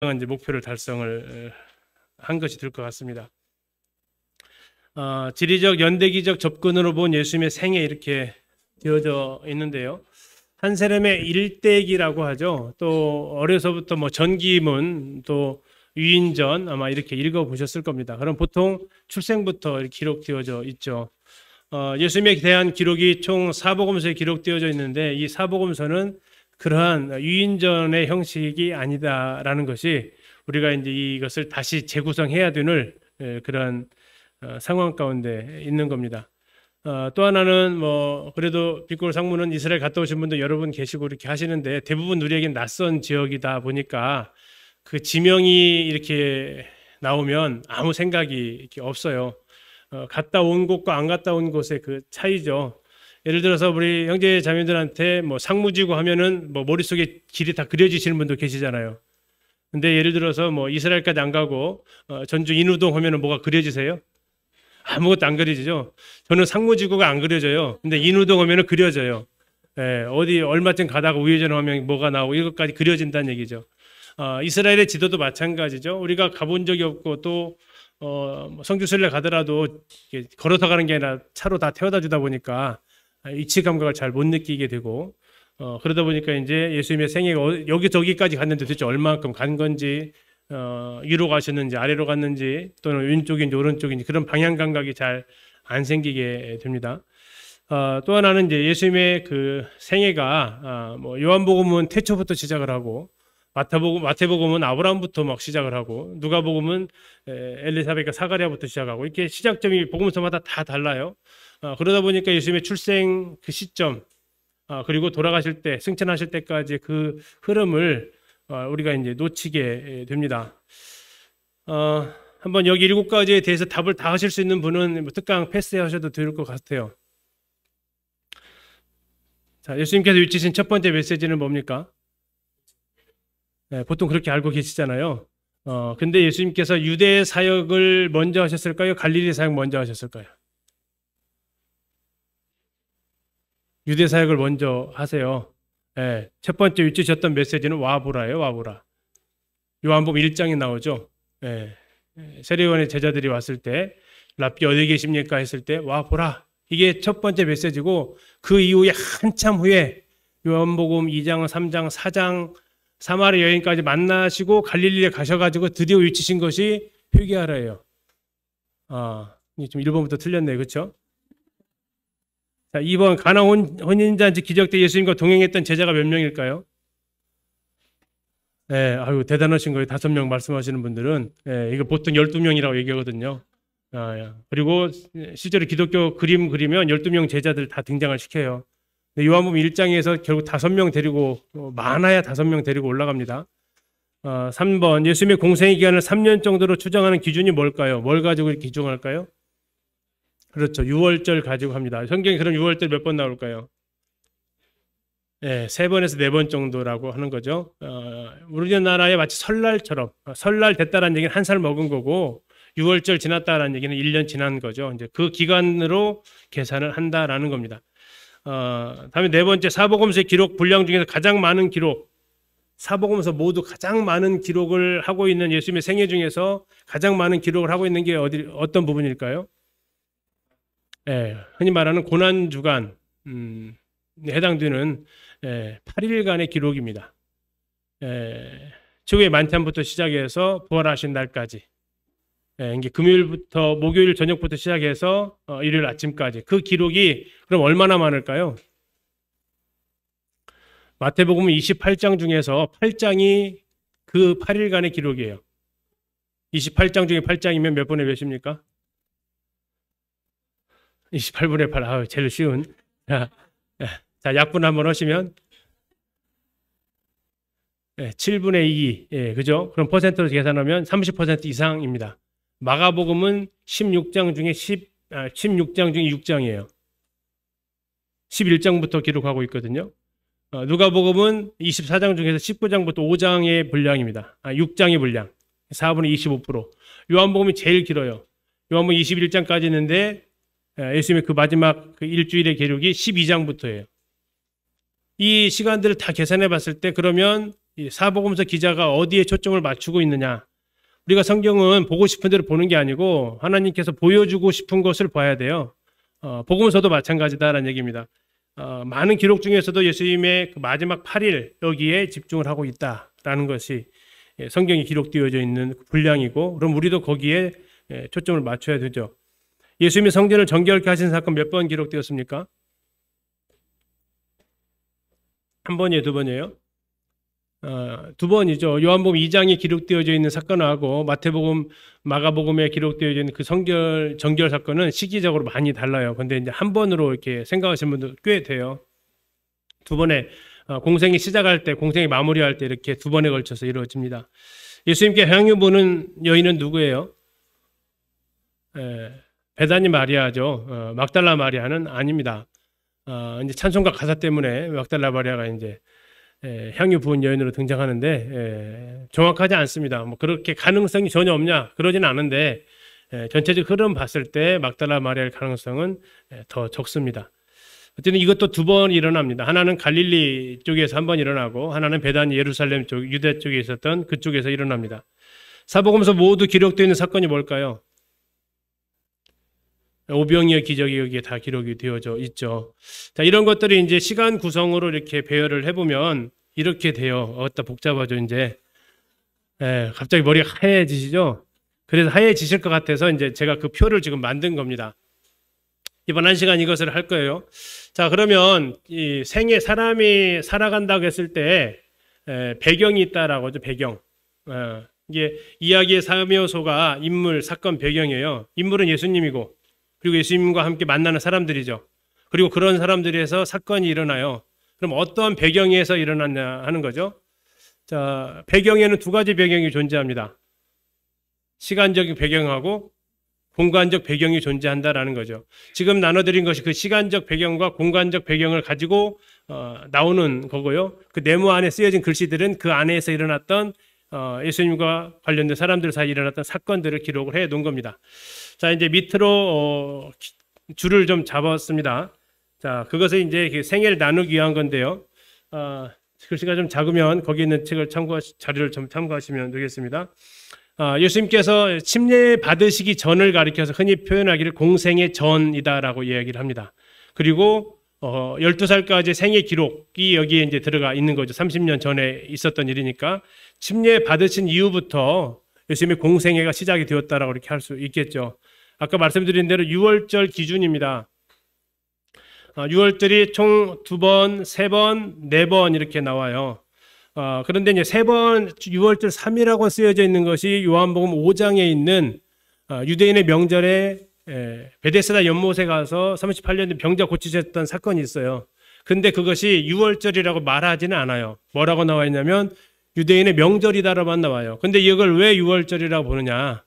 이제 목표를 달성을 한 것이 될 것 같습니다. 지리적 연대기적 접근으로 본 예수님의 생애 이렇게 되어져 있는데요. 한 사람의 일대기라고 하죠. 또 어려서부터 뭐 전기문 또 유인전 아마 이렇게 읽어보셨을 겁니다. 그럼 보통 출생부터 이렇게 기록되어져 있죠. 예수님에 대한 기록이 총 사복음서에 기록되어져 있는데 이 사복음서는 그러한 유인전의 형식이 아니다라는 것이 우리가 이제 이것을 다시 재구성해야 되는 그런 상황 가운데 있는 겁니다. 또 하나는 뭐 그래도 빅골 상무는 이스라엘 갔다 오신 분도 여러 분 계시고 이렇게 하시는데 대부분 우리에겐 낯선 지역이다 보니까 그 지명이 이렇게 나오면 아무 생각이 이렇게 없어요. 갔다 온 곳과 안 갔다 온 곳의 그 차이죠. 예를 들어서 우리 형제 자매들한테 뭐 상무지구 하면은 뭐 머릿속에 길이 다 그려지시는 분도 계시잖아요. 근데 예를 들어서 뭐 이스라엘까지 안 가고 전주 인우동 하면은 뭐가 그려지세요? 아무것도 안 그려지죠. 저는 상무지구가 안 그려져요. 근데 인우동 하면은 그려져요. 예, 어디 얼마쯤 가다가 우회전 하면 뭐가 나오고 이것까지 그려진다는 얘기죠. 이스라엘의 지도도 마찬가지죠. 우리가 가본 적이 없고 또 성지순례 가더라도 걸어서 가는 게 아니라 차로 다 태워다 주다 보니까 위치 감각을 잘 못 느끼게 되고 그러다 보니까 이제 예수님의 생애가 여기저기까지 갔는데 도대체 얼마만큼 간 건지 위로 가셨는지 아래로 갔는지 또는 왼쪽인지 오른쪽인지 그런 방향 감각이 잘 안 생기게 됩니다. 또 하나는 이제 예수님의 그 생애가 뭐 요한복음은 태초부터 시작을 하고 마태복음은 아브라함부터 막 시작을 하고 누가복음은 엘리사벳과 사가랴부터 시작하고 이렇게 시작점이 복음서마다 다 달라요. 그러다 보니까 예수님의 출생 그 시점 그리고 돌아가실 때 승천하실 때까지 그 흐름을 우리가 이제 놓치게 됩니다. 한번 여기 7가지에 대해서 답을 다 하실 수 있는 분은 뭐 특강 패스하셔도 될 것 같아요. 자, 예수님께서 외치신 첫 번째 메시지는 뭡니까? 네, 보통 그렇게 알고 계시잖아요. 근데 예수님께서 유대 사역을 먼저 하셨을까요? 갈릴리 사역 먼저 하셨을까요? 유대 사역을 먼저 하세요. 네, 첫 번째 외치셨던 메시지는 와보라예요. 와보라. 요한복음 1장에 나오죠. 네, 세례요한의 제자들이 왔을 때 랍비 어디 계십니까? 했을 때 와보라. 이게 첫 번째 메시지고 그 이후에 한참 후에 요한복음 2장, 3장, 4장 사마리아 여인까지 만나시고 갈릴리에 가셔가지고 드디어 외치신 것이 회개하라예요. 좀 1번부터 틀렸네요. 그렇죠? 자, 2번 가나 혼인잔치 기적 때 예수님과 동행했던 제자가 몇 명일까요? 네, 아유 대단하신 거예요. 5명 말씀하시는 분들은. 네, 이거 보통 12명이라고 얘기하거든요. 그리고 실제로 기독교 그림 그리면 12명 제자들 다 등장을 시켜요. 요한복음 1장에서 결국 5명 데리고 많아야 5명 데리고 올라갑니다. 3번 예수님의 공생의 기간을 3년 정도로 추정하는 기준이 뭘까요? 뭘 가지고 이렇게 기준할까요? 그렇죠. 6월절 가지고 합니다. 성경에 그런 6월절 몇 번 나올까요? 네, 3번에서 4번 정도라고 하는 거죠. 우리나라에 마치 설날처럼 설날 됐다라는 얘기는 한 살 먹은 거고 6월절 지났다라는 얘기는 1년 지난 거죠. 이제 그 기간으로 계산을 한다라는 겁니다. 다음에 4번째 사복음서의 기록 분량 중에서 가장 많은 기록 사복음서 모두 가장 많은 기록을 하고 있는 예수님의 생애 중에서 가장 많은 기록을 하고 있는 게 어떤 부분일까요? 흔히 말하는 고난주간 해당되는 8일간의 기록입니다. 최후의 만찬부터 시작해서 부활하신 날까지 이게 금요일부터 목요일 저녁부터 시작해서 일요일 아침까지 그 기록이 그럼 얼마나 많을까요? 마태복음은 28장 중에서 8장이 그 8일간의 기록이에요. 28장 중에 8장이면 몇 분의 몇입니까? 28분의 8. 제일 쉬운. 자, 약분 한번 하시면 7분의 2. 그죠? 그럼 퍼센트로 계산하면 30% 이상입니다. 마가복음은 16장 중에 6장이에요. 11장부터 기록하고 있거든요. 누가복음은 24장 중에서 19장부터 5장의 분량입니다. 6장의 분량. 4분의 25%. 요한복음이 제일 길어요. 요한복음 21장까지 있는데 예수님의 그 마지막 그 일주일의 기록이 12장부터예요. 이 시간들을 다 계산해 봤을 때 그러면 이 사복음서 기자가 어디에 초점을 맞추고 있느냐. 우리가 성경은 보고 싶은 대로 보는 게 아니고 하나님께서 보여주고 싶은 것을 봐야 돼요. 복음서도 마찬가지다라는 얘기입니다. 많은 기록 중에서도 예수님의 그 마지막 8일 여기에 집중을 하고 있다라는 것이 성경에 기록되어져 있는 분량이고, 그럼 우리도 거기에 초점을 맞춰야 되죠. 예수님이 성전을 정결케 하신 사건 몇 번 기록되었습니까? 한 번이에요, 두 번이에요? 두 번이죠. 요한복음 2장에 기록되어져 있는 사건하고 마태복음, 마가복음에 기록되어져 있는 그 정결 사건은 시기적으로 많이 달라요. 근데 이제 한 번으로 이렇게 생각하시는 분들 꽤 돼요. 두 번에 공생이 시작할 때, 공생이 마무리할 때 이렇게 두 번에 걸쳐서 이루어집니다. 예수님께 향유 부는 여인은 누구예요? 베다니 마리아죠. 막달라 마리아는 아닙니다. 이제 찬송가 가사 때문에 막달라 마리아가 이제 향유 부은 여인으로 등장하는데 정확하지 않습니다. 뭐 그렇게 가능성이 전혀 없냐? 그러진 않은데 전체적 흐름 봤을 때 막달라 마리아의 가능성은 더 적습니다. 어쨌든 이것도 두 번 일어납니다. 하나는 갈릴리 쪽에서 한 번 일어나고, 하나는 베다니 예루살렘 쪽, 유대 쪽에 있었던 그쪽에서 일어납니다. 사복음서 모두 기록되어 있는 사건이 뭘까요? 오병이어 기적이 여기에 다 기록이 되어져 있죠. 자, 이런 것들이 이제 시간 구성으로 이렇게 배열을 해보면 이렇게 돼요. 어따 복잡하죠, 이제. 갑자기 머리가 하얘지시죠? 그래서 하얘지실 것 같아서 이제 제가 그 표를 지금 만든 겁니다. 이번 한 시간 이것을 할 거예요. 자, 그러면 이 생에 사람이 살아간다고 했을 때 배경이 있다라고 하죠, 배경. 이게 이야기의 사묘소가 인물, 사건, 배경이에요. 인물은 예수님이고, 그리고 예수님과 함께 만나는 사람들이죠. 그리고 그런 사람들에서 사건이 일어나요. 그럼 어떤 배경에서 일어났냐 하는 거죠. 자, 배경에는 두 가지 배경이 존재합니다. 시간적인 배경하고 공간적 배경이 존재한다라는 거죠. 지금 나눠드린 것이 그 시간적 배경과 공간적 배경을 가지고 나오는 거고요. 그 네모 안에 쓰여진 글씨들은 그 안에서 일어났던 예수님과 관련된 사람들 사이에 일어났던 사건들을 기록을 해 놓은 겁니다. 자, 이제 밑으로 줄을 좀 잡았습니다. 자, 그것을 이제 생애를 나누기 위한 건데요. 글씨가 좀 작으면 거기 있는 자료를 좀 참고하시면 되겠습니다. 예수님께서 침례 받으시기 전을 가리켜서 흔히 표현하기를 공생의 전이다라고 이야기를 합니다. 그리고 12살까지 생애 기록이 여기에 이제 들어가 있는 거죠. 30년 전에 있었던 일이니까 침례 받으신 이후부터 예수님의 공생애가 시작이 되었다라고 이렇게 할 수 있겠죠. 아까 말씀드린 대로 6월절 기준입니다. 6월절이 총 2번, 3번, 4번 이렇게 나와요. 그런데 이제 3번 6월절 3이라고 쓰여져 있는 것이 요한복음 5장에 있는 유대인의 명절에 베데스다 연못에 가서 38년 된 병자 고치셨던 사건이 있어요. 근데 그것이 6월절이라고 말하지는 않아요. 뭐라고 나와 있냐면 유대인의 명절이다라고만 나와요. 근데 이걸 왜 6월절이라고 보느냐?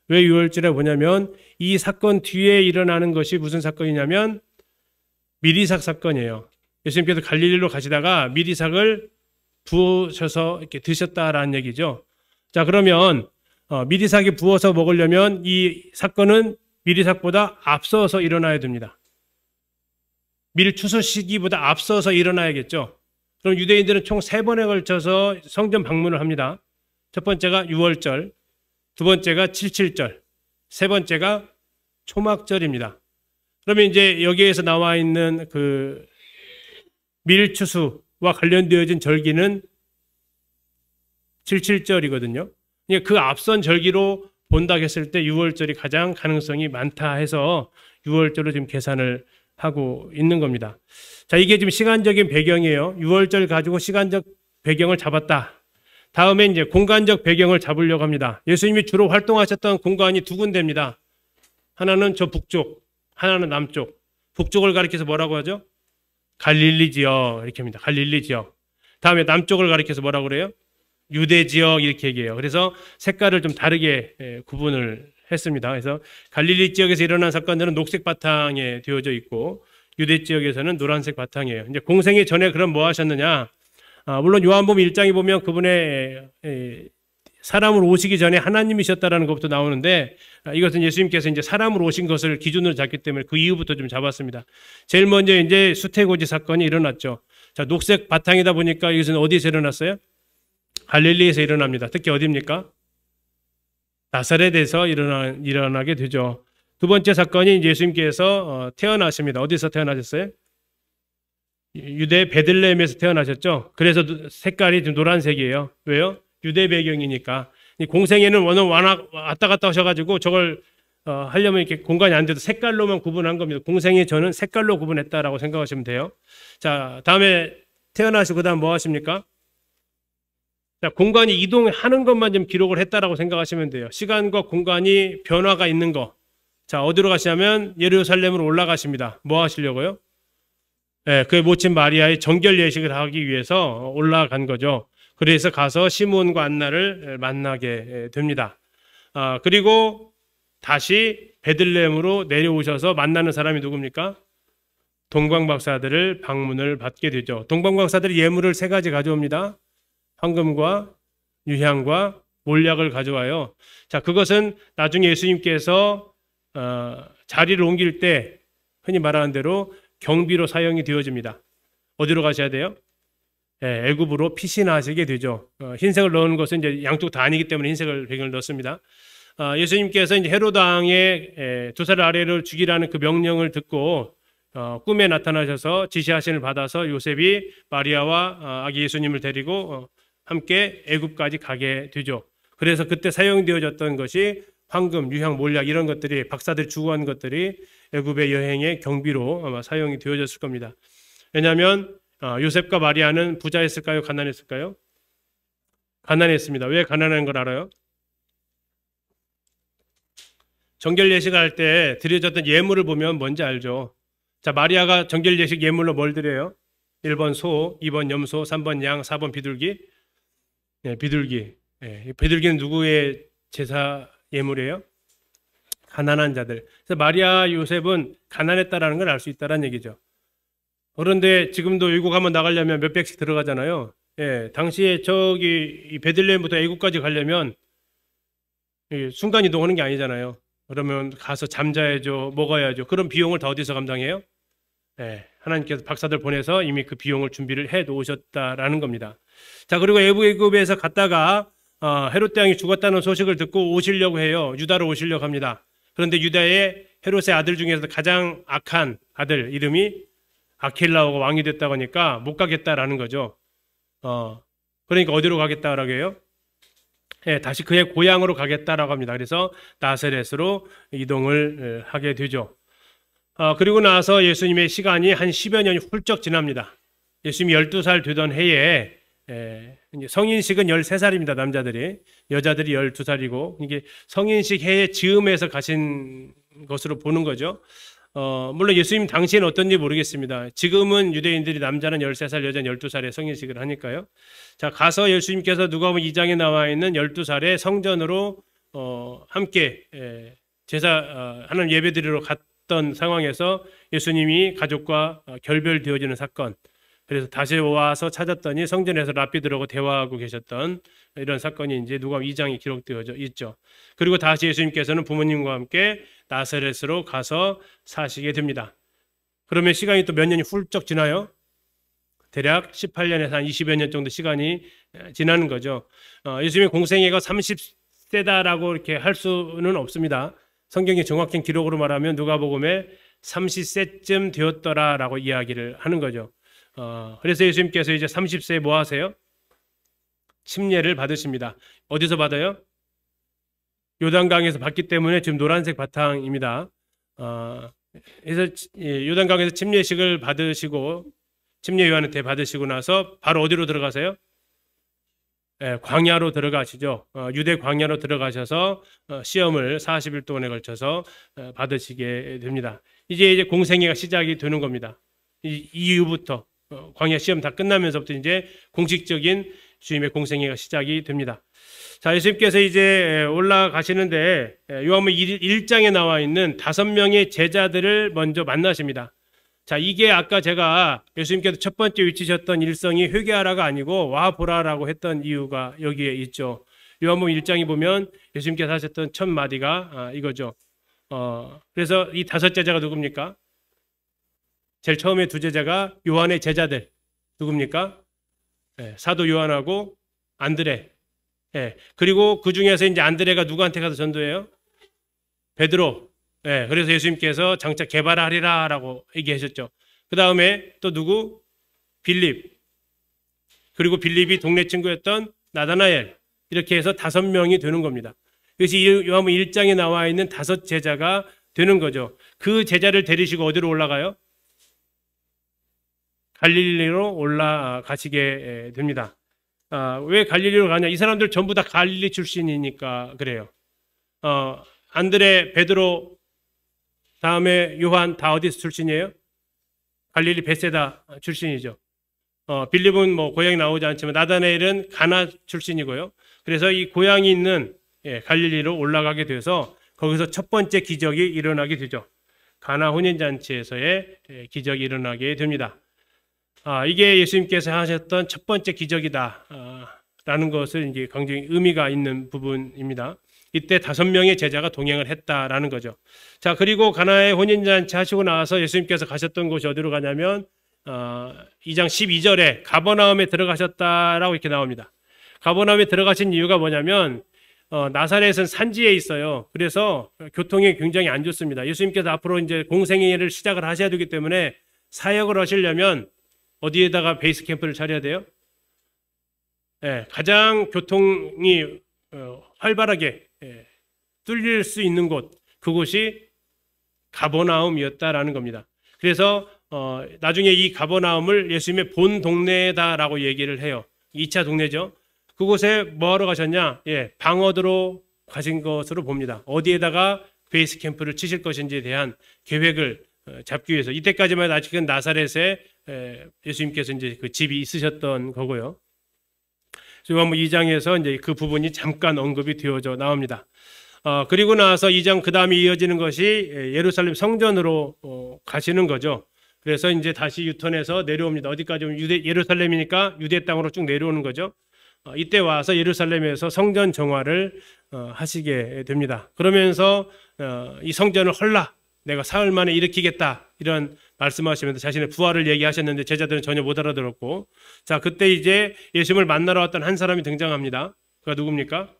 왜 6월절이라고 보냐면 이 사건 뒤에 일어나는 것이 무슨 사건이냐면 미리삭 사건이에요. 예수님께서 갈릴리로 가시다가 미리삭을 부으셔서 이렇게 드셨다라는 얘기죠. 자, 그러면 미리삭이 부어서 먹으려면 이 사건은 미리삭보다 앞서서 일어나야 됩니다. 밀추수 시기보다 앞서서 일어나야겠죠. 그럼 유대인들은 총 3번에 걸쳐서 성전 방문을 합니다. 첫 번째가 6월절, 두 번째가 77절, 세 번째가 초막절입니다. 그러면 이제 여기에서 나와 있는 그 밀추수와 관련되어진 절기는 77절이거든요. 그 앞선 절기로 본다 했을 때 6월절이 가장 가능성이 많다 해서 6월절로 지금 계산을 하고 있는 겁니다. 자, 이게 지금 시간적인 배경이에요. 6월절 가지고 시간적 배경을 잡았다. 다음에 이제 공간적 배경을 잡으려고 합니다. 예수님이 주로 활동하셨던 공간이 두 군데입니다. 하나는 저 북쪽, 하나는 남쪽. 북쪽을 가리켜서 뭐라고 하죠? 갈릴리 지역 이렇게 합니다. 갈릴리 지역. 다음에 남쪽을 가리켜서 뭐라고 그래요? 유대 지역 이렇게 얘기해요. 그래서 색깔을 좀 다르게 구분을 했습니다. 그래서 갈릴리 지역에서 일어난 사건들은 녹색 바탕에 되어져 있고 유대 지역에서는 노란색 바탕이에요. 이제 공생애 전에 그럼 뭐 하셨느냐? 물론 요한복음 1장에 보면 그분의 사람으로 오시기 전에 하나님이셨다라는 것부터 나오는데 이것은 예수님께서 이제 사람으로 오신 것을 기준으로 잡기 때문에 그 이후부터 좀 잡았습니다. 제일 먼저 이제 수태고지 사건이 일어났죠. 자, 녹색 바탕이다 보니까 이것은 어디서 일어났어요? 갈릴리에서 일어납니다. 특히 어디입니까? 나사렛에서 일어나게 되죠. 두 번째 사건이 예수님께서 태어나십니다. 어디서 태어나셨어요? 유대 베들레헴에서 태어나셨죠. 그래서 색깔이 좀 노란색이에요. 왜요? 유대 배경이니까. 공생애는 워낙 왔다 갔다 하셔가지고 저걸 하려면 이렇게 공간이 안 돼도 색깔로만 구분한 겁니다. 공생애 저는 색깔로 구분했다라고 생각하시면 돼요. 자, 다음에 태어나시고 그다음 뭐 하십니까? 자, 공간이 이동하는 것만 좀 기록을 했다라고 생각하시면 돼요. 시간과 공간이 변화가 있는 거. 자, 어디로 가시냐면 예루살렘으로 올라가십니다. 뭐 하시려고요? 네, 그의 모친 마리아의 정결 예식을 하기 위해서 올라간 거죠. 그래서 가서 시몬과 안나를 만나게 됩니다. 그리고 다시 베들레헴으로 내려오셔서 만나는 사람이 누굽니까? 동방박사들을 방문을 받게 되죠. 동방박사들이 예물을 세 가지 가져옵니다. 황금과 유향과 몰약을 가져와요. 자, 그것은 나중에 예수님께서 자리를 옮길 때 흔히 말하는 대로 경비로 사용이 되어집니다. 어디로 가셔야 돼요? 예, 애굽으로 피신하시게 되죠. 흰색을 넣은 것은 이제 양쪽 다 아니기 때문에 흰색을 배경을 넣습니다. 예수님께서 이제 헤롯 왕의 2살 아래를 죽이라는 그 명령을 듣고 꿈에 나타나셔서 지시하신을 받아서 요셉이 마리아와 아기 예수님을 데리고 함께 애굽까지 가게 되죠. 그래서 그때 사용되어졌던 것이 황금, 유향, 몰약 이런 것들이 박사들이 주고한 것들이 애굽의 여행의 경비로 아마 사용이 되어졌을 겁니다. 왜냐하면 요셉과 마리아는 부자였을까요? 가난했을까요? 가난했습니다. 왜 가난한 걸 알아요? 정결 예식을 할 때 드려졌던 예물을 보면 뭔지 알죠? 자, 마리아가 정결 예식 예물로 뭘 드려요? 1번 소, 2번 염소, 3번 양, 4번 비둘기. 네, 비둘기. 네, 비둘기는 누구의 제사 예물이에요? 가난한 자들. 그래서 마리아 요셉은 가난했다라는 걸 알 수 있다는 얘기죠. 그런데 지금도 외국 한번 나가려면 몇 백씩 들어가잖아요. 예, 당시에 이 베들레헴부터 애국까지 가려면 순간 이동하는 게 아니잖아요. 그러면 가서 잠자야죠, 먹어야죠. 그런 비용을 다 어디서 감당해요? 예, 하나님께서 박사들 보내서 이미 그 비용을 준비를 해 놓으셨다라는 겁니다. 자, 그리고 애굽에서 갔다가 헤롯 대왕이 죽었다는 소식을 듣고 오시려고 해요. 유다로 오시려고 합니다. 그런데 유다의 헤롯의 아들 중에서 가장 악한 아들 이름이 아킬라오가 왕이 됐다고 하니까 못 가겠다라는 거죠. 그러니까 어디로 가겠다라고 해요? 예, 다시 그의 고향으로 가겠다라고 합니다. 그래서 나사렛으로 이동을 하게 되죠. 그리고 나서 예수님의 시간이 한 10여 년이 훌쩍 지납니다. 예수님이 12살 되던 해에 성인식은 13살입니다. 남자들이. 여자들이 12살이고 이게 성인식 해에 즈음해서 가신 것으로 보는 거죠. 물론 예수님 당시에는 어떤지 모르겠습니다. 지금은 유대인들이 남자는 13살, 여자는 12살에 성인식을 하니까요. 자, 가서 예수님께서 누가복음 2장에 나와 있는 12살에 성전으로 함께 하나님 예배드리러 갔던 상황에서 예수님이 가족과 결별되어지는 사건. 그래서 다시 와서 찾았더니 성전에서 랍비들하고 대화하고 계셨던 이런 사건이 이제 누가복음 2장에 기록되어 있죠. 그리고 다시 예수님께서는 부모님과 함께 나사렛으로 가서 사시게 됩니다. 그러면 시간이 또 몇 년이 훌쩍 지나요? 대략 18년에서 한 20여 년 정도 시간이 지나는 거죠. 예수님의 공생애가 30세다라고 이렇게 할 수는 없습니다. 성경의 정확한 기록으로 말하면 누가복음에 30세쯤 되었더라라고 이야기를 하는 거죠. 그래서 예수님께서 이제 30세에 뭐 하세요? 침례를 받으십니다. 어디서 받아요? 요단강에서 받기 때문에 지금 노란색 바탕입니다. 그래서 요단강에서 침례식을 받으시고 침례 요한한테 받으시고 나서 바로 어디로 들어가세요? 광야로 들어가시죠. 유대 광야로 들어가셔서 시험을 40일 동안에 걸쳐서 받으시게 됩니다. 이제 공생애가 시작이 되는 겁니다. 이 이후부터 광야 시험 다 끝나면서부터 이제 공식적인 주님의 공생애가 시작이 됩니다. 자, 예수님께서 이제 올라가시는데 요한복음 1장에 나와 있는 5명의 제자들을 먼저 만나십니다. 자, 이게 아까 제가 예수님께서 첫 번째 외치셨던 일성이 회개하라가 아니고 와 보라라고 했던 이유가 여기에 있죠. 요한복음 1장에 보면 예수님께서 하셨던 첫 마디가 이거죠. 그래서 이 5 제자가 누굽니까? 제일 처음에 2 제자가 요한의 제자들 누굽니까? 사도 요한하고 안드레. 예. 그리고 그 중에서 이제 안드레가 누구한테 가서 전도해요? 베드로. 예. 그래서 예수님께서 장차 개발하리라라고 얘기하셨죠. 그 다음에 또 누구? 빌립. 그리고 빌립이 동네 친구였던 나다나엘. 이렇게 해서 5명이 되는 겁니다. 그것이 요한복음 1장에 나와 있는 5 제자가 되는 거죠. 그 제자를 데리시고 어디로 올라가요? 갈릴리로 올라가시게 됩니다. 왜 갈릴리로 가냐? 이 사람들 전부 다 갈릴리 출신이니까 그래요. 안드레, 베드로, 다음에 요한 다 어디서 출신이에요? 갈릴리 베세다 출신이죠. 빌립은 뭐 고향이 나오지 않지만 나다나엘은 가나 출신이고요. 그래서 이 고향이 있는 갈릴리로 올라가게 돼서 거기서 첫 번째 기적이 일어나게 되죠. 가나 혼인잔치에서의 기적이 일어나게 됩니다. 이게 예수님께서 하셨던 첫 번째 기적이다 라는 것을 이제 굉장히 의미가 있는 부분입니다. 이때 5명의 제자가 동행을 했다라는 거죠. 자, 그리고 가나의 혼인잔치 하시고 나서 예수님께서 가셨던 곳이 어디로 가냐면 2장 12절에 가버나움에 들어가셨다라고 이렇게 나옵니다. 가버나움에 들어가신 이유가 뭐냐면 나사렛은 산지에 있어요. 그래서 교통이 굉장히 안 좋습니다. 예수님께서 앞으로 이제 공생애를 시작을 하셔야 되기 때문에 사역을 하시려면 어디에다가 베이스 캠프를 차려야 돼요? 가장 교통이 활발하게 뚫릴 수 있는 곳, 그곳이 가버나움이었다라는 겁니다. 그래서 나중에 이 가버나움을 예수님의 본 동네다라고 얘기를 해요. 2차 동네죠. 그곳에 뭐하러 가셨냐? 방어드로 가신 것으로 봅니다. 어디에다가 베이스 캠프를 치실 것인지에 대한 계획을 잡기 위해서. 이때까지만 아직은 나사렛에 예수님께서 이제 그 집이 있으셨던 거고요. 요한복음 2장에서 이제 그 부분이 잠깐 언급이 되어져 나옵니다. 그리고 나서 2장 그 다음에 이어지는 것이 예루살렘 성전으로 가시는 거죠. 그래서 이제 다시 유턴해서 내려옵니다. 어디까지 오면 예루살렘이니까 유대 땅으로 쭉 내려오는 거죠. 이때 와서 예루살렘에서 성전 정화를 하시게 됩니다. 그러면서 이 성전을 헐라 내가 사흘 만에 일으키겠다 이런 말씀하시면서 자신의 부활을 얘기하셨는데 제자들은 전혀 못 알아들었고, 자, 그때 이제 예수님을 만나러 왔던 한 사람이 등장합니다. 그가 누굽니까?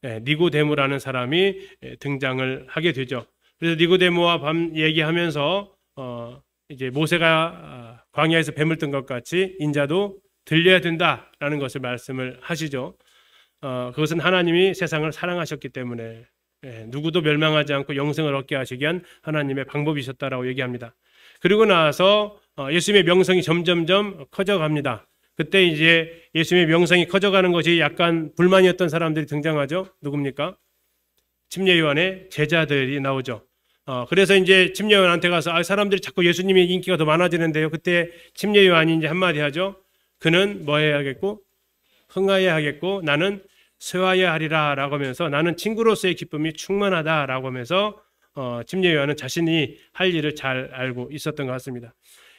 니고데모라는 사람이 등장을 하게 되죠. 그래서 니고데모와 얘기하면서 이제 모세가 광야에서 뱀을 뜬 것 같이 인자도 들려야 된다라는 것을 말씀을 하시죠. 그것은 하나님이 세상을 사랑하셨기 때문에 누구도 멸망하지 않고 영생을 얻게 하시기 위한 하나님의 방법이셨다라고 얘기합니다. 그리고 나서 예수님의 명성이 점점점 커져갑니다. 그때 이제 예수님의 명성이 커져가는 것이 약간 불만이었던 사람들이 등장하죠. 누굽니까? 침례 요한의 제자들이 나오죠. 그래서 이제 침례 요한한테 가서 사람들이 자꾸 예수님의 인기가 더 많아지는데요. 그때 침례 요한이 이제 한마디 하죠. 그는 뭐 해야 하겠고 흥하여야 하겠고 나는 쇠하여야 하리라 라고 하면서 나는 친구로서의 기쁨이 충만하다 라고 하면서 침례 요한은 자신이 할 일을 잘 알고 있었던 것 같습니다.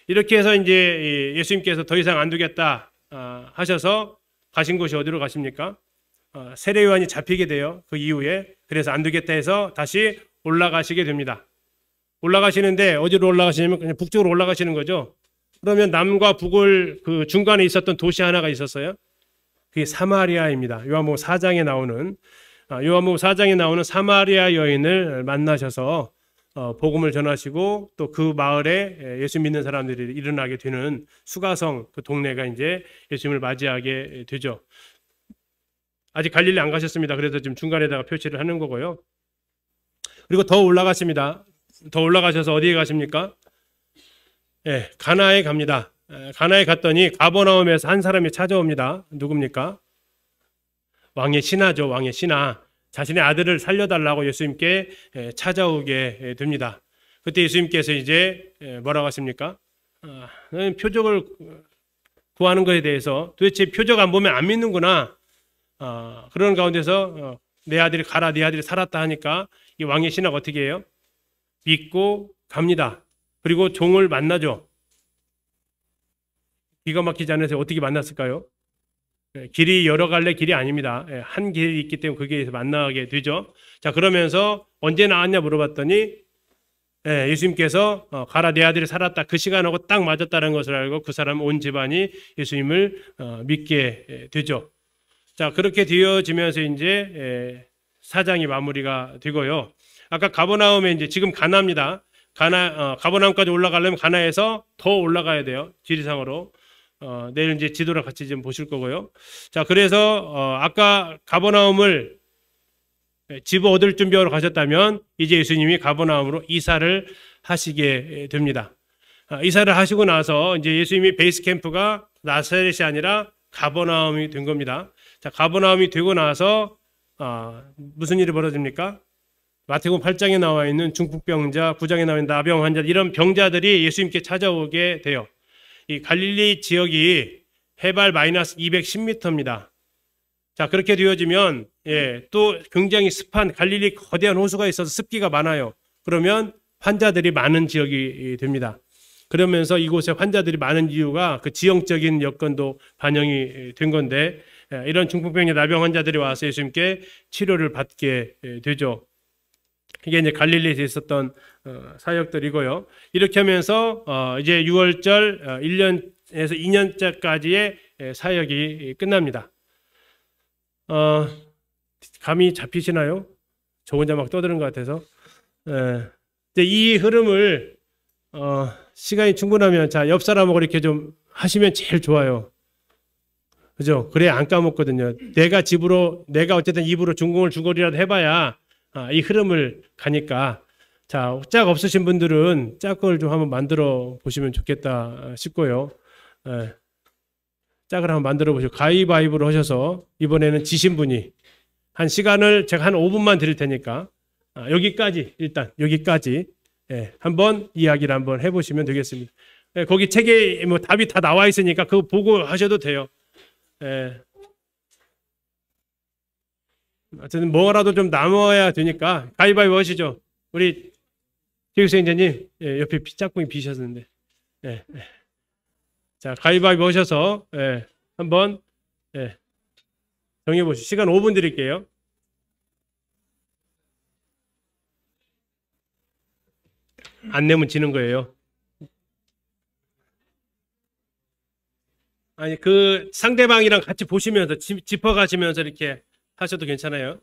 이렇게 해서 이제 예수님께서 더 이상 안 두겠다 하셔서 가신 곳이 어디로 가십니까? 세례 요한이 잡히게 돼요. 그 이후에. 그래서 안 두겠다 해서 다시 올라가시게 됩니다. 올라가시는데 어디로 올라가시냐면 그냥 북쪽으로 올라가시는 거죠. 그러면 남과 북을 그 중간에 있었던 도시 하나가 있었어요. 그게 사마리아입니다. 요한복음 4장에 나오는 사마리아 여인을 만나셔서 복음을 전하시고 또 그 마을에 예수 믿는 사람들이 일어나게 되는 수가성 그 동네가 이제 예수님을 맞이하게 되죠. 아직 갈릴리 안 가셨습니다. 그래서 지금 중간에다가 표시를 하는 거고요. 그리고 더 올라가십니다. 더 올라가셔서 어디에 가십니까? 가나에 갑니다. 가나에 갔더니 가버나움에서 한 사람이 찾아옵니다. 누굽니까? 왕의 신하죠. 왕의 신하. 자신의 아들을 살려달라고 예수님께 찾아오게 됩니다. 그때 예수님께서 이제 뭐라고 하십니까? 표적을 구하는 것에 대해서 도대체 표적 안 보면 안 믿는구나. 그런 가운데서 내 아들이 가라, 네 아들이 살았다 하니까 이 왕의 신하가 어떻게 해요? 믿고 갑니다. 그리고 종을 만나죠. 기가 막히지 않으세요? 어떻게 만났을까요? 길이 여러 갈래 길이 아닙니다. 한 길이 있기 때문에 그 길에서 만나게 되죠. 자, 그러면서 언제 나왔냐 물어봤더니 예수님께서 가라 내 아들이 살았다 그 시간하고 딱 맞았다는 것을 알고 그 사람 온 집안이 예수님을 믿게 되죠. 자, 그렇게 되어지면서 이제 사장이 마무리가 되고요. 아까 가버나움에 이제 지금 가나입니다. 가버나움까지 올라가려면 가나에서 더 올라가야 돼요. 지리상으로. 내일 이제 지도랑 같이 좀 보실 거고요. 자, 그래서 아까 가버나움을 집 얻을 준비하러 가셨다면 이제 예수님이 가버나움으로 이사를 하시게 됩니다. 이사를 하시고 나서 이제 예수님이 베이스 캠프가 나사렛이 아니라 가버나움이 된 겁니다. 자, 가버나움이 되고 나서 무슨 일이 벌어집니까? 마태복음 8장에 나와 있는 중풍병자, 9장에 나와 있는 나병 환자 이런 병자들이 예수님께 찾아오게 돼요. 이 갈릴리 지역이 해발 마이너스 210m입니다. 자, 그렇게 되어지면 또 굉장히 습한 갈릴리 거대한 호수가 있어서 습기가 많아요. 그러면 환자들이 많은 지역이 됩니다. 그러면서 이곳에 환자들이 많은 이유가 그 지형적인 여건도 반영이 된 건데 이런 중풍병자 나병 환자들이 와서 예수님께 치료를 받게 되죠. 이게 이제 갈릴리에서 있었던 사역들이고요. 이렇게 하면서 이제 6월절 1년에서 2년째까지의 사역이 끝납니다. 감이 잡히시나요? 저 혼자 막 떠드는 것 같아서. 이제 이 흐름을 시간이 충분하면 자, 옆 사람하고 이렇게 좀 하시면 제일 좋아요. 그죠? 그래야 안 까먹거든요. 내가 어쨌든 입으로 중공을 주거리라도 해봐야 이 흐름을 가니까. 자, 짝 없으신 분들은 짝을 좀 한번 만들어 보시면 좋겠다 싶고요. 짝을 한번 만들어 보시고 가위바위보를 하셔서 이번에는 지신 분이 한 시간을 제가 한 5분만 드릴 테니까 여기까지 일단 여기까지 한번 이야기를 한번 해보시면 되겠습니다. 거기 책에 뭐 답이 다 나와 있으니까 그거 보고 하셔도 돼요. 어쨌든 뭐라도 좀 남아야 되니까 가위바위보 하시죠. 우리 교육생자님 옆에 짝꿍이 비셨는데 자, 가위바위보 하셔서 한번 정해보시죠. 시간 5분 드릴게요. 안 내면 지는 거예요. 아니 그 상대방이랑 같이 보시면서 짚어가시면서 이렇게 하셔도 괜찮아요.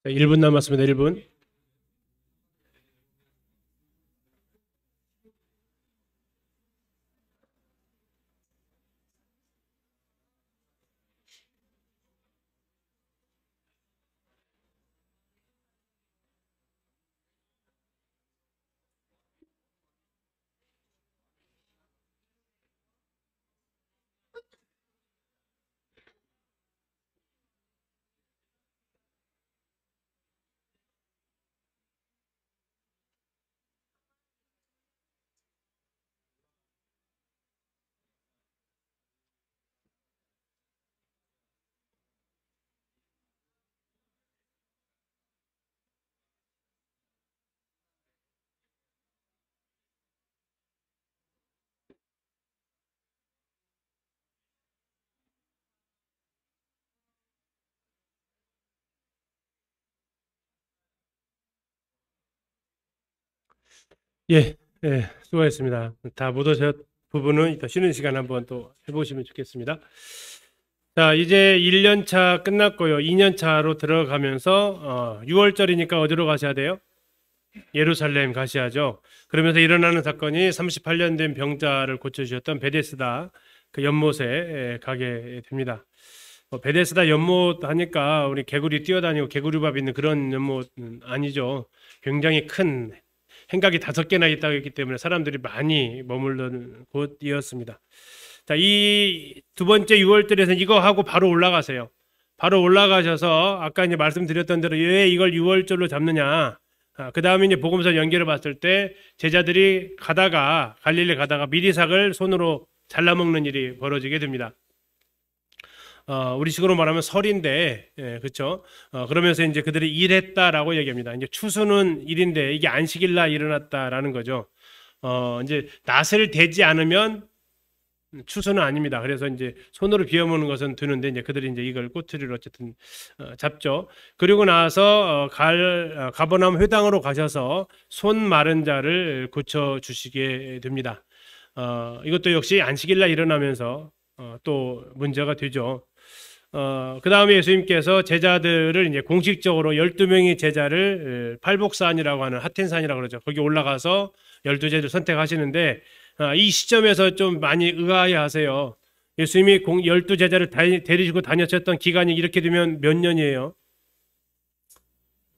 1분 남았습니다. 1분. 예, 예, 수고하셨습니다. 다 못 오셨 부분은 이따 쉬는 시간 한번 또 해보시면 좋겠습니다. 자, 이제 1년 차 끝났고요. 2년 차로 들어가면서 6월절이니까 어디로 가셔야 돼요? 예루살렘 가셔야죠. 그러면서 일어나는 사건이 38년 된 병자를 고쳐주셨던 베데스다 그 연못에 가게 됩니다. 베데스다 연못 하니까 우리 개구리 뛰어다니고 개구리밥 있는 그런 연못은 아니죠. 굉장히 큰 행각이 5개나 있다고 했기 때문에 사람들이 많이 머물던 곳이었습니다. 자, 이 두 번째 6월절에서 이거 하고 바로 올라가세요. 바로 올라가셔서 아까 이제 말씀드렸던 대로 왜 이걸 6월절로 잡느냐. 그 다음에 이제 복음서 연결해 봤을 때 제자들이 갈릴리 가다가 미리삭을 손으로 잘라먹는 일이 벌어지게 됩니다. 우리식으로 말하면 설인데, 예, 그렇죠. 그러면서 이제 그들이 일했다라고 얘기합니다. 이제 추수는 일인데 이게 안식일날 일어났다라는 거죠. 이제 낫을 대지 않으면 추수는 아닙니다. 그래서 이제 손으로 비워먹는 것은 드는데 이제 그들이 이제 이걸 꼬투리로 어쨌든 잡죠. 그리고 나서 가버나움 회당으로 가셔서 손 마른 자를 고쳐 주시게 됩니다. 이것도 역시 안식일날 일어나면서 또 문제가 되죠. 그 다음에 예수님께서 제자들을 이제 공식적으로 12명의 제자를 팔복산이라고 하는 하텐산이라고 그러죠. 거기 올라가서 12제자를 선택하시는데 이 시점에서 좀 많이 의아해 하세요. 예수님이 12제자를 데리시고 다녔었던 기간이 이렇게 되면 몇 년이에요?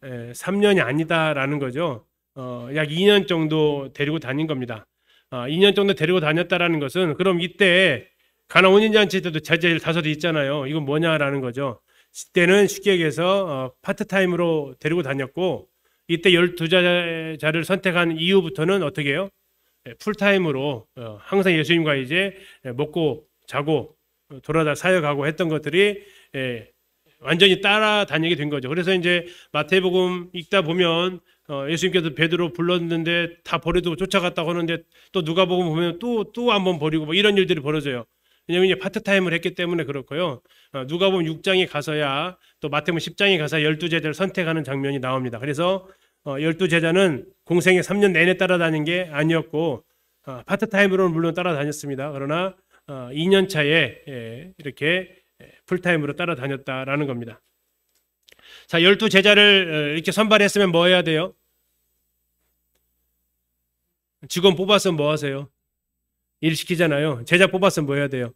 3년이 아니다라는 거죠. 약 2년 정도 데리고 다닌 겁니다. 2년 정도 데리고 다녔다라는 것은 그럼 이때 가나 혼인잔치 때도 제자들 5이 있잖아요. 이건 뭐냐라는 거죠. 이때는 쉽게 얘기해서 파트타임으로 데리고 다녔고 이때 12제자를 선택한 이후부터는 어떻게 해요? 풀타임으로 항상 예수님과 이제 먹고 자고 돌아다 사역하고 했던 것들이 완전히 따라다니게 된 거죠. 그래서 이제 마태복음 읽다 보면 예수님께서 베드로 불렀는데 다 버리고 쫓아갔다고 하는데 또 누가복음 보면 또 한 번 버리고 뭐 이런 일들이 벌어져요. 왜냐면 이제 파트타임을 했기 때문에 그렇고요. 누가복음 6장에 가서야 또 마태복음 10장에 가서 12제자를 선택하는 장면이 나옵니다. 그래서 12제자는 공생에 3년 내내 따라다닌 게 아니었고 파트타임으로는 물론 따라다녔습니다. 그러나 2년 차에 이렇게 풀타임으로 따라다녔다라는 겁니다. 자, 12제자를 이렇게 선발했으면 뭐 해야 돼요? 직원 뽑았으면 뭐 하세요? 일 시키잖아요. 제자 뽑았으면 뭐 해야 돼요?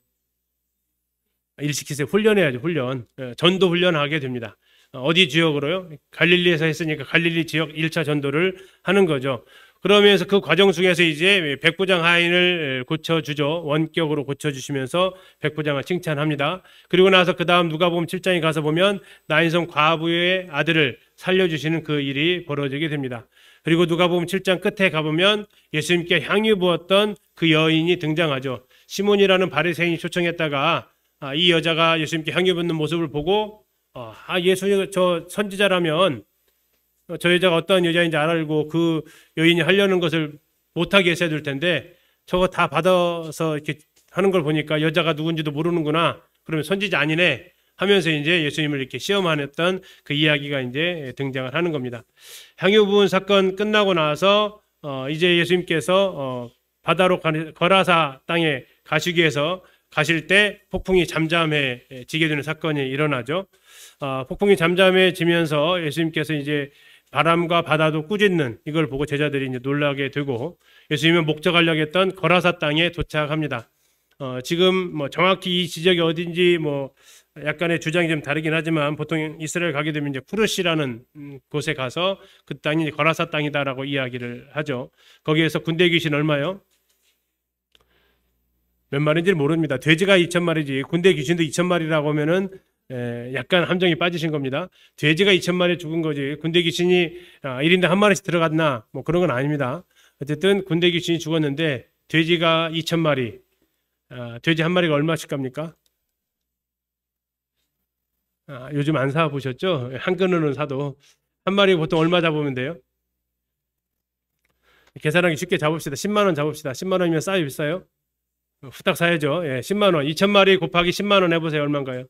일 시키세요. 훈련해야죠. 훈련. 전도 훈련하게 됩니다. 어디 지역으로요? 갈릴리에서 했으니까 갈릴리 지역 1차 전도를 하는 거죠. 그러면서 그 과정 중에서 이제 백부장 하인을 고쳐주죠. 원격으로 고쳐주시면서 백부장을 칭찬합니다. 그리고 나서 그 다음 누가복음 7장에 가서 보면 나인성 과부의 아들을 살려주시는 그 일이 벌어지게 됩니다. 그리고 누가복음 7장 끝에 가보면 예수님께 향유 부었던 그 여인이 등장하죠. 시몬이라는 바리새인이 초청했다가 이 여자가 예수님께 향유 붓는 모습을 보고 예수님 저 선지자라면 저 여자가 어떤 여자인지 알고 그 여인이 하려는 것을 못하게 했어야 될 텐데 저거 다 받아서 이렇게 하는 걸 보니까 여자가 누군지도 모르는구나. 그러면 선지자 아니네 하면서 이제 예수님을 이렇게 시험하였던 그 이야기가 이제 등장을 하는 겁니다. 향유 부은 사건 끝나고 나서 이제 예수님께서 바다로 거라사 땅에 가시기 위해서 가실 때 폭풍이 잠잠해지게 되는 사건이 일어나죠. 폭풍이 잠잠해지면서 예수님께서 이제 바람과 바다도 꾸짖는 이걸 보고 제자들이 이제 놀라게 되고 예수님은 목적하려고 했던 거라사 땅에 도착합니다. 지금 뭐 정확히 이 지역이 어딘지 뭐 약간의 주장이 좀 다르긴 하지만 보통 이스라엘 가게 되면 이제 쿠르시라는 곳에 가서 그 땅이 거라사 땅이다라고 이야기를 하죠. 거기에서 군대 귀신 얼마요? 몇 마리인지 모릅니다. 돼지가 2,000마리지 군대 귀신도 2,000마리라고 하면은 약간 함정이 빠지신 겁니다. 돼지가 2,000마리 죽은 거지 군대 귀신이 1인당 한 마리씩 들어갔나 뭐 그런 건 아닙니다. 어쨌든 군대 귀신이 죽었는데 돼지가 2,000마리, 돼지 한 마리가 얼마씩 갑니까? 요즘 안 사 보셨죠? 한 근으로는 사도 한 마리 보통 얼마 잡으면 돼요? 계산하기 쉽게 잡읍시다. 10만 원 잡읍시다. 10만 원이면 싸요, 비싸요? 후딱 사야죠. 예, 10만 원. 2,000마리 곱하기 10만 원 해보세요. 얼마인가요?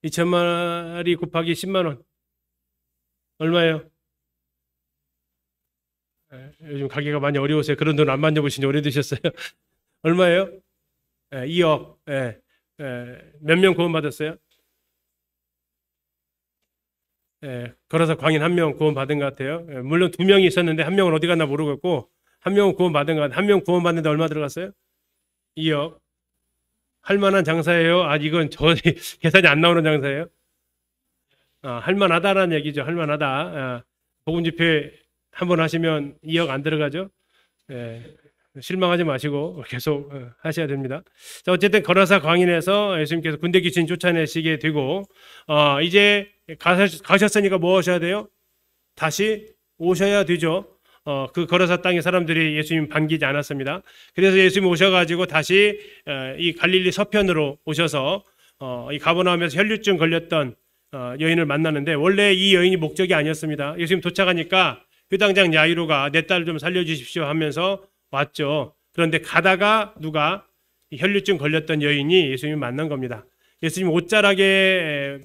2,000마리 곱하기 10만 원. 얼마예요? 요즘 가게가 많이 어려우세요. 그런 돈 안 만져보신 지 오래되셨어요? 얼마예요? 2억. 몇 명 구원받았어요? 걸어서 광인 한 명 구원받은 것 같아요. 물론 2명이 있었는데 한 명은 어디 갔나 모르겠고 한 명은 구원받은 것 같아요. 한 명 구원받는데 얼마 들어갔어요? 2억. 할 만한 장사예요? 이건 저 계산이 안 나오는 장사예요? 할 만하다라는 얘기죠. 할 만하다. 복음 집회 한 번 하시면 2억 안 들어가죠? 실망하지 마시고 계속 하셔야 됩니다. 자, 어쨌든 거라사 광인에서 예수님께서 군대 귀신 쫓아내시게 되고 이제 가셨으니까 뭐 하셔야 돼요? 다시 오셔야 되죠. 그 거라사 땅의 사람들이 예수님 반기지 않았습니다. 그래서 예수님 오셔가지고 다시 이 갈릴리 서편으로 오셔서 이 가버나움에서 혈류증 걸렸던 여인을 만나는데 원래 이 여인이 목적이 아니었습니다. 예수님 도착하니까 회당장 야이로가 내 딸을 좀 살려주십시오 하면서 왔죠. 그런데 가다가 누가 혈류증 걸렸던 여인이 예수님을 만난 겁니다. 예수님 옷자락에라도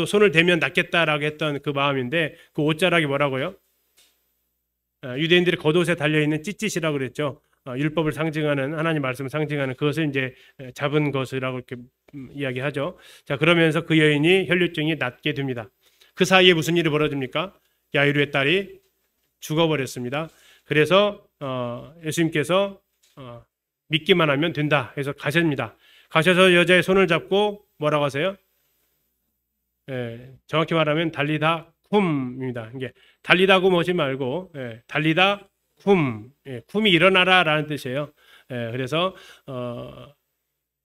손을 대면 낫겠다라고 했던 그 마음인데 그 옷자락이 뭐라고요? 유대인들이 겉옷에 달려있는 찢찢이라고 그랬죠. 율법을 상징하는 하나님 말씀을 상징하는 그것을 이제 잡은 것이라고 이렇게 이야기하죠. 자, 그러면서 그 여인이 혈류증이 낫게 됩니다. 그 사이에 무슨 일이 벌어집니까? 야이로의 딸이 죽어버렸습니다. 그래서 예수님께서 믿기만 하면 된다 해서 가십니다. 가셔서 여자의 손을 잡고 뭐라고 하세요? 정확히 말하면 달리다 쿰입니다. 이게 달리다 쿰 오지 말고 달리다 쿰, 쿰이 일어나라라는 뜻이에요. 그래서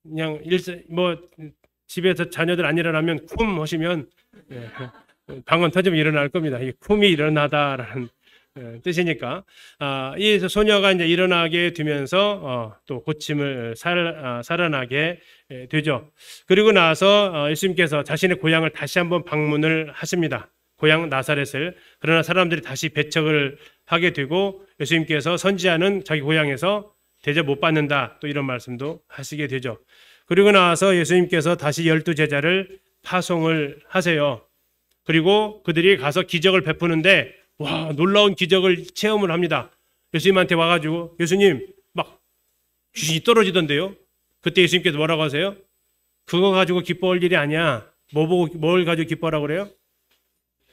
그냥 뭐 집에서 자녀들 안 일어나면 쿰 하시면 방언 터지면 일어날 겁니다. 이 쿰이 일어나다라는 뜻이니까 이 소녀가 이제 일어나게 되면서 또 고침을 살아나게 되죠. 그리고 나서 예수님께서 자신의 고향을 다시 한번 방문을 하십니다. 고향 나사렛을. 그러나 사람들이 다시 배척을 하게 되고 예수님께서 선지자는 자기 고향에서 대접 못 받는다 또 이런 말씀도 하시게 되죠. 그리고 나서 예수님께서 다시 12제자를 파송을 하세요. 그리고 그들이 가서 기적을 베푸는데 와, 놀라운 기적을 체험을 합니다. 예수님한테 와가지고 예수님 막 귀신이 떨어지던데요. 그때 예수님께서 뭐라고 하세요? 그거 가지고 기뻐할 일이 아니야. 뭘 가지고 기뻐하라고 그래요?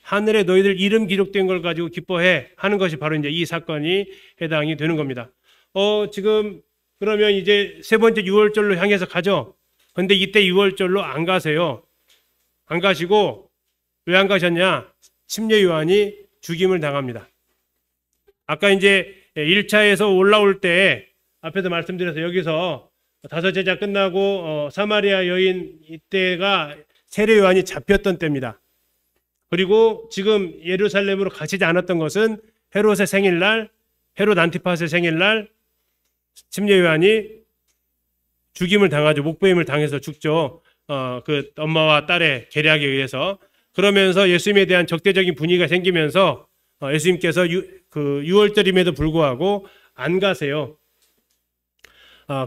하늘에 너희들 이름 기록된 걸 가지고 기뻐해 하는 것이 바로 이제 이 사건이 해당이 되는 겁니다. 지금 그러면 이제 세 번째 유월절로 향해서 가죠. 근데 이때 유월절로 안 가세요. 안 가시고 왜 안 가셨냐? 침례 요한이 죽임을 당합니다. 아까 이제 1차에서 올라올 때 앞에서 말씀드려서 여기서 5제자 끝나고 사마리아 여인 이때가 세례 요한이 잡혔던 때입니다. 그리고 지금 예루살렘으로 가시지 않았던 것은 헤롯의 생일날, 헤롯 안티파스의 생일날 침례 요한이 죽임을 당하죠. 목배임을 당해서 죽죠. 그 엄마와 딸의 계략에 의해서. 그러면서 예수님에 대한 적대적인 분위기가 생기면서 예수님께서 그 유월절임에도 불구하고 안 가세요.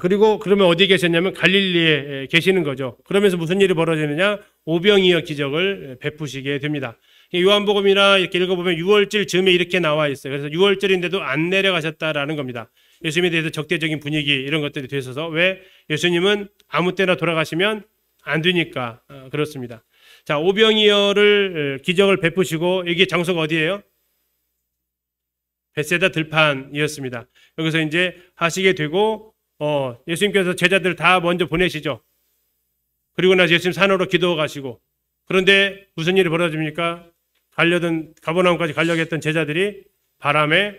그리고 그러면 어디 계셨냐면 갈릴리에 계시는 거죠. 그러면서 무슨 일이 벌어지느냐? 오병이어 기적을 베푸시게 됩니다. 요한복음이나 이렇게 읽어보면 유월절 즈음에 이렇게 나와 있어요. 그래서 유월절인데도 안 내려가셨다라는 겁니다. 예수님에 대해서 적대적인 분위기 이런 것들이 되어서 왜 예수님은 아무 때나 돌아가시면 안 되니까 그렇습니다. 자, 오병이어를 기적을 베푸시고 여기 장소가 어디예요? 벳세다 들판이었습니다. 여기서 이제 하시게 되고 예수님께서 제자들 다 먼저 보내시죠. 그리고 나서 예수님 산으로 기도 가시고 그런데 무슨 일이 벌어집니까? 가버나움까지 가려고 했던 제자들이 바람에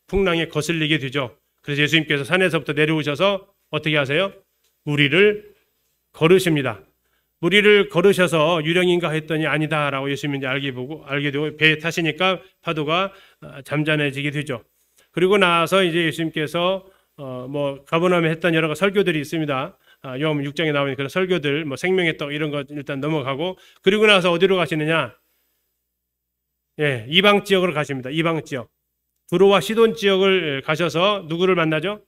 풍랑에 거슬리게 되죠. 그래서 예수님께서 산에서부터 내려오셔서 어떻게 하세요? 무리를 걸으십니다. 무리를 걸으셔서 유령인가 했더니 아니다라고 예수님이 이제 알게 되고 배에 타시니까 파도가 잠잠해지게 되죠. 그리고 나서 이제 예수님께서 가버나움에 했던 여러 가지 설교들이 있습니다. 요한복음 6장에 나오는 그런 설교들, 생명의 떡 이런 것 일단 넘어가고 그리고 나서 어디로 가시느냐? 예, 이방 지역으로 가십니다. 이방 지역. 두로와 시돈 지역을 가셔서 누구를 만나죠?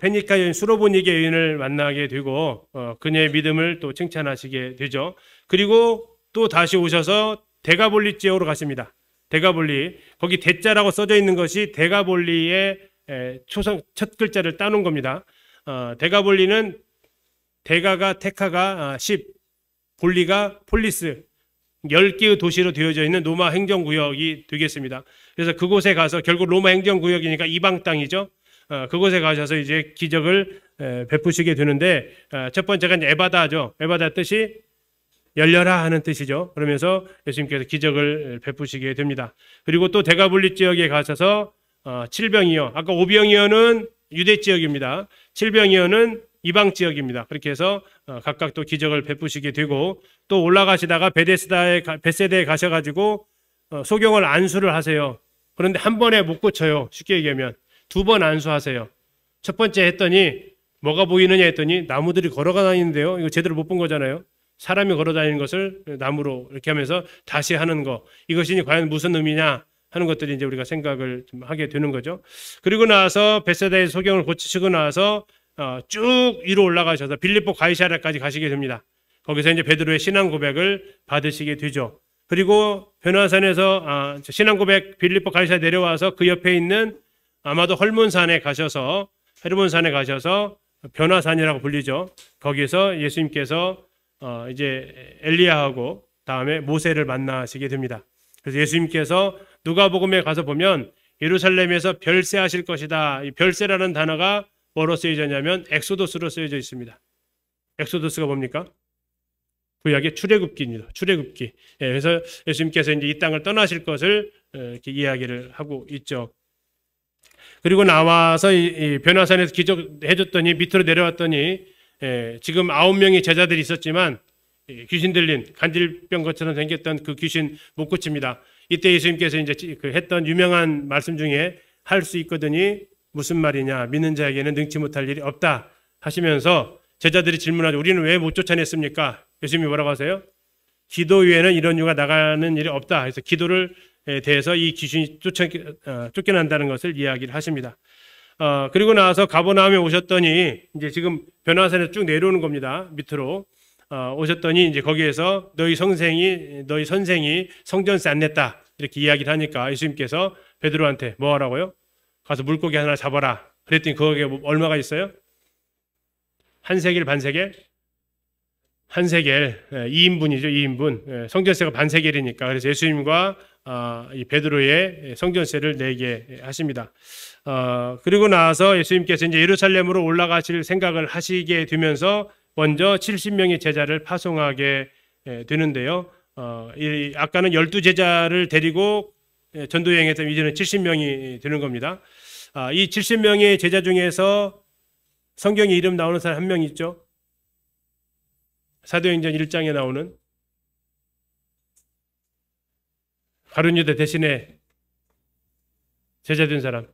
페니카 여인 수로보니게 여인을 만나게 되고 그녀의 믿음을 또 칭찬하시게 되죠. 그리고 또 다시 오셔서 데가볼리 지역으로 가십니다. 데가볼리 거기 대자라고 써져 있는 것이 데가볼리의 첫 글자를 따놓은 겁니다. 데가볼리는 데가가 테카가 10, 볼리가 폴리스 10개의 도시로 되어져 있는 로마 행정구역이 되겠습니다. 그래서 그곳에 가서 결국 로마 행정구역이니까 이방 땅이죠. 그곳에 가셔서 이제 기적을 베푸시게 되는데 첫 번째가 이제 에바다죠. 에바다 뜻이 열려라 하는 뜻이죠. 그러면서 예수님께서 기적을 베푸시게 됩니다. 그리고 또 데가볼리 지역에 가셔서 칠병이어 아까 오병이어는 유대 지역입니다. 칠병이어는 이방 지역입니다. 그렇게 해서 각각 또 기적을 베푸시게 되고 또 올라가시다가 벳세다에 가셔가지고 소경을 안수를 하세요. 그런데 한 번에 못 고쳐요. 쉽게 얘기하면 2번 안수하세요. 첫 번째 했더니 뭐가 보이느냐 했더니 나무들이 걸어가 다니는데요. 이거 제대로 못 본 거잖아요. 사람이 걸어 다니는 것을 나무로 이렇게 하면서 다시 하는 거. 이것이 과연 무슨 의미냐 하는 것들이 이제 우리가 생각을 좀 하게 되는 거죠. 그리고 나서 벳세다의 소경을 고치시고 나서 쭉 위로 올라가셔서 빌립보 가이사랴까지 가시게 됩니다. 거기서 이제 베드로의 신앙 고백을 받으시게 되죠. 그리고 변화산에서 신앙 고백 빌립보 가이사랴 내려와서 그 옆에 있는 아마도 헐몬산에 가셔서 변화산이라고 불리죠. 거기서 예수님께서 이제 엘리야하고 다음에 모세를 만나시게 됩니다. 그래서 예수님께서 누가복음에 가서 보면 예루살렘에서 별세하실 것이다. 이 별세라는 단어가 뭐로 쓰여져 있냐면 엑소도스로 쓰여져 있습니다. 엑소도스가 뭡니까? 구약의 출애굽기입니다. 출애굽기. 예, 그래서 예수님께서 이제 이 땅을 떠나실 것을 이렇게 이야기를 하고 있죠. 그리고 나와서 이 변화산에서 기적해줬더니 밑으로 내려왔더니 지금 9명의 제자들이 있었지만 귀신 들린 간질병 것처럼 생겼던 그 귀신 못 고칩니다. 이때 예수님께서 이제 그 했던 유명한 말씀 중에 할 수 있거든이 무슨 말이냐 믿는 자에게는 능치 못할 일이 없다 하시면서 제자들이 질문하죠. 우리는 왜 못 쫓아냈습니까? 예수님이 뭐라고 하세요? 기도 외에는 이런 유가 나가는 일이 없다. 그래서 기도를 대해서 이 귀신이 쫓겨난다는 것을 이야기를 하십니다. 그리고 나서 가버나움에 오셨더니 이제 지금 변화산에서 쭉 내려오는 겁니다. 밑으로 오셨더니 이제 거기에서 너희 선생이 성전세 안 냈다 이렇게 이야기를 하니까 예수님께서 베드로한테 뭐 하라고요? 가서 물고기 하나 잡아라. 그랬더니 거기에 얼마가 있어요? 한 세겔 반 세겔? 한 세겔 2인분이죠. 2인분. 성전세가 반 세겔이니까 그래서 예수님과 이 베드로의 성전세를 내게 하십니다. 그리고 나서 예수님께서 이제 예루살렘으로 올라가실 생각을 하시게 되면서 먼저 70명의 제자를 파송하게 되는데요. 아까는 12제자를 데리고 전도 여행했던 이제는 70명이 되는 겁니다. 이 70명의 제자 중에서 성경에 이름 나오는 사람 한 명 있죠. 사도행전 1장에 나오는 가룟 유다 대신에 제자 된 사람.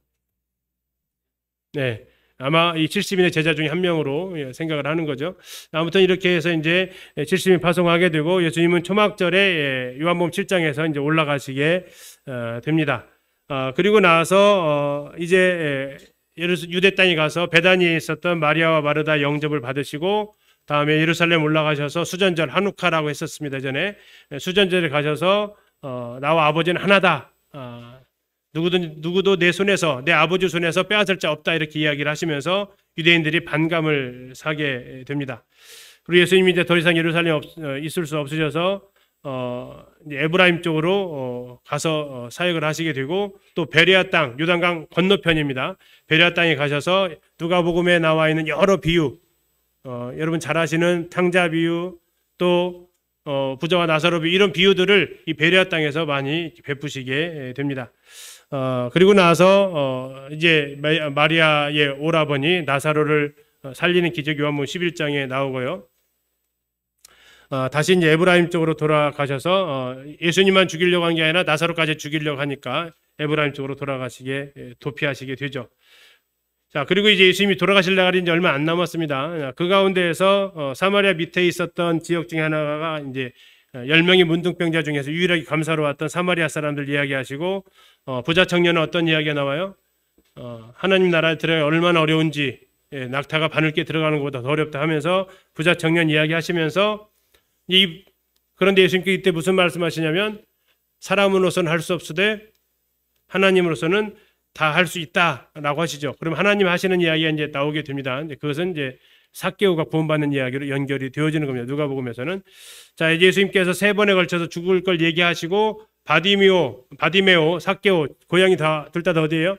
네. 아마 이 70인의 제자 중에 한 명으로 생각을 하는 거죠. 아무튼 이렇게 해서 이제 70인 파송하게 되고 예수님은 초막절에 요한복음 7장에서 이제 올라가시게 됩니다. 그리고 나서 이제 유대 땅에 가서 베다니에 있었던 마리아와 마르다 영접을 받으시고 다음에 예루살렘 올라가셔서 수전절 하누카라고 했었습니다. 전에 수전절에 가셔서 나와 아버지는 하나다. 누구도 내 손에서, 내 아버지 손에서 빼앗을 자 없다, 이렇게 이야기를 하시면서 유대인들이 반감을 사게 됩니다. 그리고 예수님이 이제 더 이상 예루살렘에 있을 수 없으셔서 이제 에브라임 쪽으로 가서 사역을 하시게 되고, 또 베레아 땅, 요단강 건너편입니다. 베레아 땅에 가셔서 누가복음에 나와 있는 여러 비유, 여러분 잘 아시는 탕자 비유, 또 부자와 나사로 비유, 이런 비유들을 이 베레아 땅에서 많이 베푸시게 됩니다. 그리고 나서 이제 마리아의 오라버니 나사로를 살리는 기적 요한복음 11장에 나오고요. 다시 이제 에브라임 쪽으로 돌아가셔서 예수님만 죽이려고 한 게 아니라 나사로까지 죽이려고 하니까 에브라임 쪽으로 돌아가시게, 도피하시게 되죠. 자, 그리고 이제 예수님이 돌아가실 날이 이제 얼마 안 남았습니다. 그 가운데에서 사마리아 밑에 있었던 지역 중에 하나가 이제 10명의 문둥병자 중에서 유일하게 감사로 왔던 사마리아 사람들 이야기하시고, 부자 청년은 어떤 이야기가 나와요? 하나님 나라에 들어가 얼마나 어려운지, 낙타가 바늘게 들어가는 것보다 더 어렵다 하면서 부자 청년 이야기하시면서, 그런데 예수님께 이때 무슨 말씀하시냐면, 사람으로서는 할 수 없으되 하나님으로서는 다 할 수 있다라고 하시죠. 그럼 하나님 하시는 이야기가 이제 나오게 됩니다. 그것은 이제 삭개오가 구원받는 이야기로 연결이 되어지는 겁니다. 누가복음에서는. 자, 이제 예수님께서 3번에 걸쳐서 죽을 걸 얘기하시고, 바디메오, 삭개오, 고향이 둘 다 어디예요?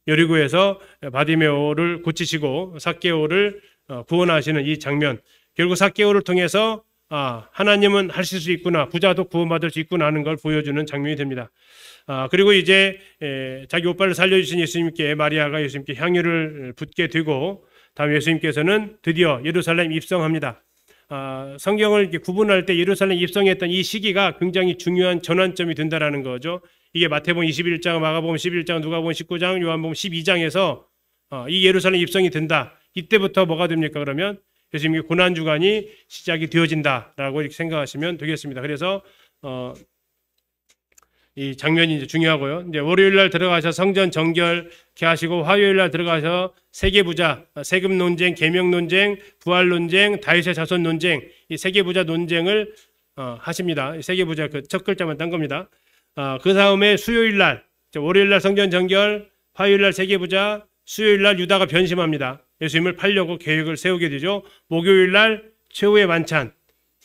여리고에서 바디메오를 고치시고 삭개오를 구원하시는 이 장면. 결국 삭개오를 통해서 하나님은 하실 수 있구나, 부자도 구원받을 수 있구나 하는 걸 보여주는 장면이 됩니다. 그리고 이제 자기 오빠를 살려주신 예수님께, 마리아가 예수님께 향유를 붓게 되고, 다음 예수님께서는 드디어 예루살렘 입성합니다. 성경을 이렇게 구분할 때 예루살렘 입성했던 이 시기가 굉장히 중요한 전환점이 된다라는 거죠. 이게 마태복음 21장, 마가복음 11장, 누가복음 19장, 요한복음 12장에서 이 예루살렘 입성이 된다. 이때부터 뭐가 됩니까? 그러면 예수님의 고난 주간이 시작이 되어진다라고 이렇게 생각하시면 되겠습니다. 그래서 이 장면이 이제 중요하고요. 이제 월요일 날 들어가셔서 성전 정결케 하시고, 화요일 날 들어가서 세계 부자, 세금 논쟁, 계명 논쟁, 부활 논쟁, 다윗의 자손 논쟁, 이 세계 부자 논쟁을 하십니다. 이 세계 부자 그 첫 글자만 딴 겁니다. 그 다음에 수요일 날, 월요일 날 성전 정결, 화요일 날 세계 부자, 수요일 날 유다가 변심합니다. 예수님을 팔려고 계획을 세우게 되죠. 목요일 날 최후의 만찬,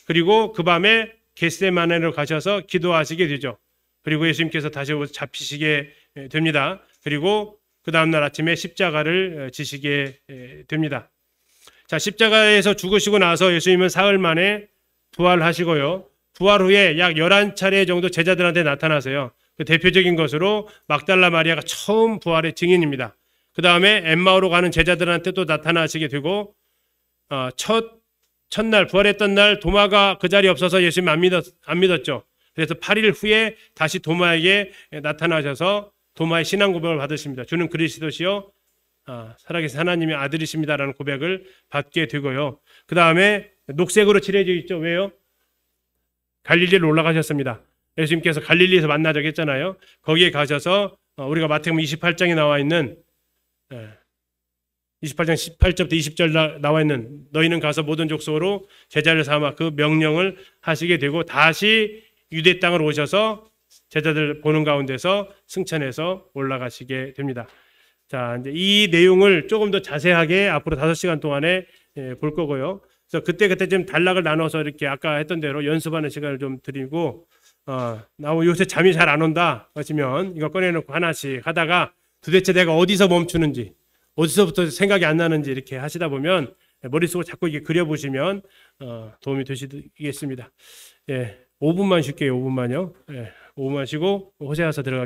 그리고 그 밤에 겟세마네로 가셔서 기도하시게 되죠. 그리고 예수님께서 다시 잡히시게 됩니다. 그리고 그 다음날 아침에 십자가를 지시게 됩니다. 자, 십자가에서 죽으시고 나서 예수님은 사흘 만에 부활하시고요. 부활 후에 약 11차례 정도 제자들한테 나타나세요. 그 대표적인 것으로 막달라 마리아가 처음 부활의 증인입니다. 그 다음에 엠마오로 가는 제자들한테 또 나타나시게 되고, 첫날 부활했던 날 도마가 그 자리에 없어서 예수님 안 믿었죠. 그래서 8일 후에 다시 도마에게 나타나셔서 도마의 신앙 고백을 받으십니다. 주는 그리스도시요 살아계신 하나님의 아들이십니다라는 고백을 받게 되고요. 그 다음에 녹색으로 칠해져 있죠. 왜요? 갈릴리로 올라가셨습니다. 예수님께서 갈릴리에서 만나자고 했잖아요. 거기에 가셔서 우리가 마태복음 28장에 나와 있는 28장 18절부터 20절 나와 있는 너희는 가서 모든 족속으로 제자를 삼아 그 명령을 하시게 되고, 다시 유대 땅으로 오셔서 제자들 보는 가운데서 승천해서 올라가시게 됩니다. 자, 이제 이 내용을 조금 더 자세하게 앞으로 5시간 동안에 볼 거고요. 그래서 그때 좀 단락을 나눠서 이렇게 아까 했던 대로 연습하는 시간을 좀 드리고, 나 요새 잠이 잘 안 온다 하시면 이거 꺼내놓고 하나씩 하다가 도대체 내가 어디서 멈추는지, 어디서부터 생각이 안 나는지 이렇게 하시다 보면 머릿속으로 자꾸 이렇게 그려보시면 도움이 되시겠습니다. 예, 5분만 쉴게요. 5분만요. 예, 5분만 쉬고 호세아서 들어가.